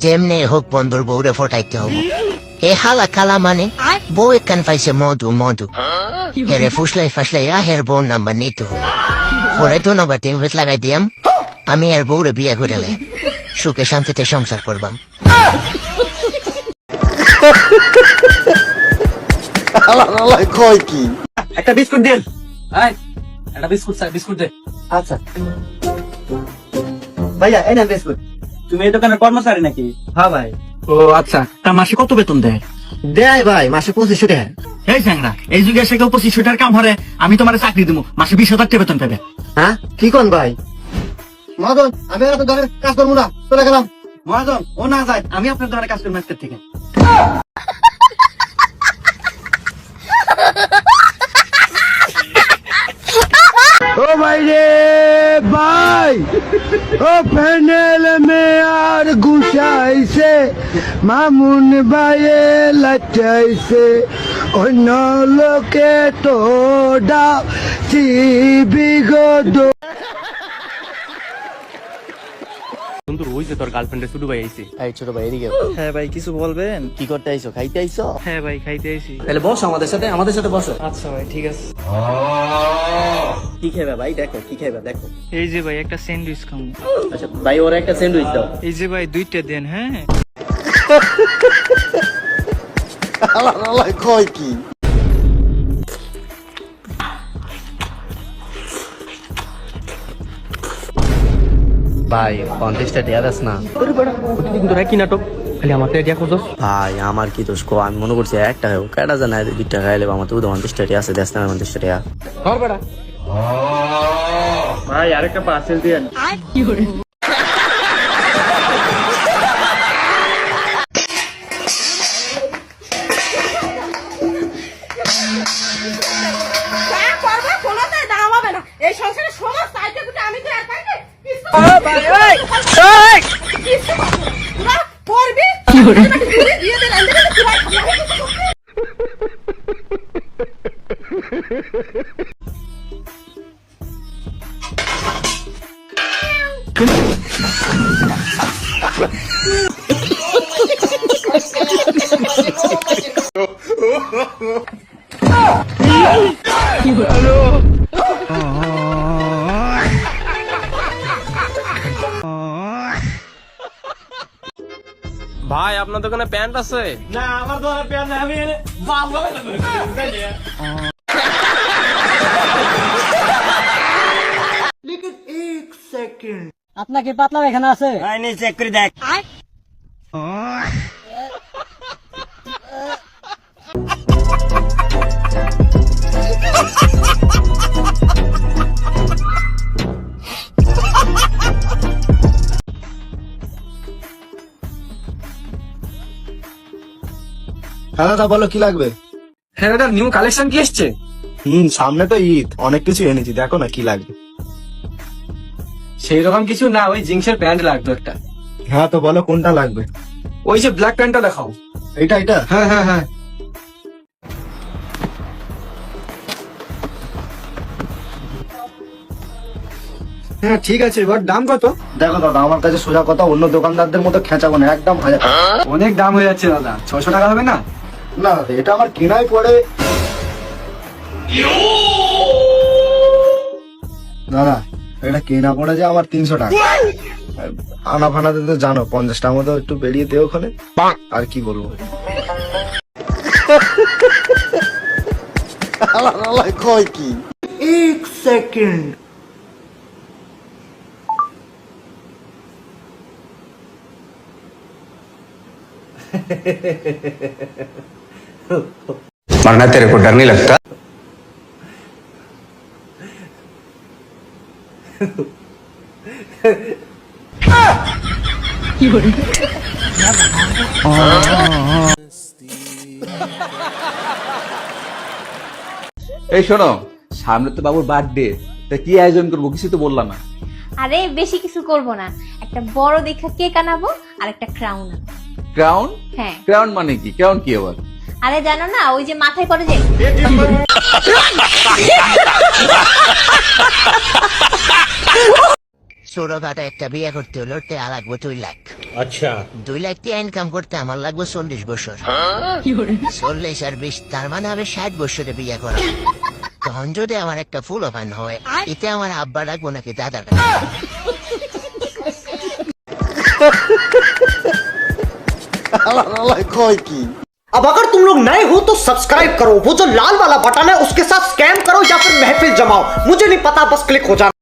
যেমনে হোক বন্ধুর বউরে ফটাইতে হবো। এ হালা কালা মানে বউ এখান পাইছে মধু মধু, হেরে ফুসলাই ফাসলাই হের বউর নাম্বার নিতে হবে। পরে তো নাম্বার টেবিল লাগাই দিয়াম, আমি এর বউরে বিয়ে করে সুখে শান্তিতে সংসার করবাম। কয় কি একটা বিস্কুট দেন, একটা বিস্কুট স্যার, বিস্কুট দে। আচ্ছা ভাইয়া এই না বিস্কুট। তুমি এই দোকানের কর্মচারী নাকি? হ্যাঁ ভাই। ও আচ্ছা, তা মাসে কত বেতন দেয়? দেয় ভাই মাসে 2500 টাকা। এই স্যাংরা, এই যুগে এসে কেউ 2500 টাকার কাম হরে, আমি তোমার চাকরি দিব, মাসে 20,000 টাকা বেতন পাবে। হ্যাঁ কি কোন ভাই? মহাজন আমি আর তোর দোকানে কাজ করবো না, চলে গেলাম। মহাজন ও না যায়, আমি আপনার দোকানে কাজ করবো আজকের থেকে। ও ভাই রে ভাই, ও প্যানেল মে আর ঘুষাইছে, মামুন ভাইয়ে লাচাইছে, অন্য লোকে তো বিগত। বন্ধুর ওই যে তোর গার্লফ্রেন্ডের ছোট ভাই আইছে। এই ছোট ভাই এদিকে। হ্যাঁ ভাই, কিছু বলবেন? কি করতে আইছো? খাইতে আইছো? হ্যাঁ ভাই, খাইতে আইছি। তাহলে বসো আমাদের সাথে বসো। আচ্ছা ভাই, ঠিক আছে। কি খাইবা ভাই? দেখো কি খাইবা, দেখো। এই যে ভাই একটা স্যান্ডউইচ খাবো। আচ্ছা ভাই, ওরা একটা স্যান্ডউইচ দাও। এই যে ভাই 2টা দেন। হ্যাঁ কয় কি ভাই? 50টা টিয়া দাস না প্রতিদিন তোরা কি নাটক, খালি আমার টিয়া খোঁজস। ভাই। আমার কি দোষ? আমি মনে করছি একটা খাবো, কেটা জানা 2টা খাইলে আমার তো 50টা টিয়া আছে, দেশ না 50টা টিয়া। ধর বেড়া ভাই, আরেকটা পার্সেল দেন। এই সংসারে সমস্ত আইতে গুটে আমি তো আর পাইনি। করবি কি করে দিয়ে দেন আন্দে ভাই, আপনার দোকানে প্যান্ট আছে? না, আমার দোকানে প্যান্ট নাই, আমি এনে আপনাকে পাতলা এখানে আছে? চেক করে দেখ। হ্যাঁ দাদা বলো কি লাগবে? হ্যাঁ দাদা, নিউ কালেকশন কি এসছে? সামনে তো ঈদ, অনেক কিছু এনেছি, দেখো না কি লাগবে। সেই রকম কিছু না, ওই জিন্সের প্যান্ট লাগতো একটা। হ্যাঁ তো বলো কোনটা লাগবে? ওই যে ব্ল্যাক প্যান্টটা দেখাও। এটা এটা? হ্যাঁ হ্যাঁ হ্যাঁ। হ্যাঁ ঠিক আছে, এবার দাম কত? দেখো দাদা, আমার কাছে সোজা কথা, অন্য দোকানদারদের মতো খেঁচাবো না, একদম 1000 টাকা। অনেক দাম হয়ে যাচ্ছে দাদা, 600 টাকা হবে না? না দাদা, এটা আমার কেনাই পড়ে। দাদা এটা কেনা পড়ে যে আমার 300 টাকা। আনা ফানাতে তো জানো, 50 টাকার মতো একটু বেরিয়ে দে ওখানে। আর কি বলবো? কয় কি? 1 সেকেন্ড। मरना तेरे को डर नहीं लगता? এই শোনো, সামনে তো বাবুর বার্থডে, তা কি আয়োজন করবো কিছু তো বললাম না। আরে বেশি কিছু করব না, একটা বড় দেখা কেক আনাবো আর একটা ক্রাউন আনবো। ক্রাউন? হ্যাঁ। ক্রাউন মানে কি? ক্রাউন কি আবার? আরে জানো না, ওই যে মাথায় পড়ে যে। ছোটখাটো একটা বিয়ে করতে হলো টেয়া লাগবে 2 লাখ। আচ্ছা 2 লাখ দিয়ে ইনকাম করতে আমার লাগবে 40 বছর। 40 আর 20 তার মানে হবে 60 বছরে বিয়ে করা। তখন যদি আমার একটা ফুল ওপেন হয়, এতে আমার আব্বা লাগবো নাকি দাদা? अब अगर तुम लोग नए हो तो सब्सक्राइब करो, वो जो लाल वाला बटन है उसके साथ स्कैम करो या फिर महफिल जमाओ, मुझे नहीं पता, बस क्लिक हो जाना।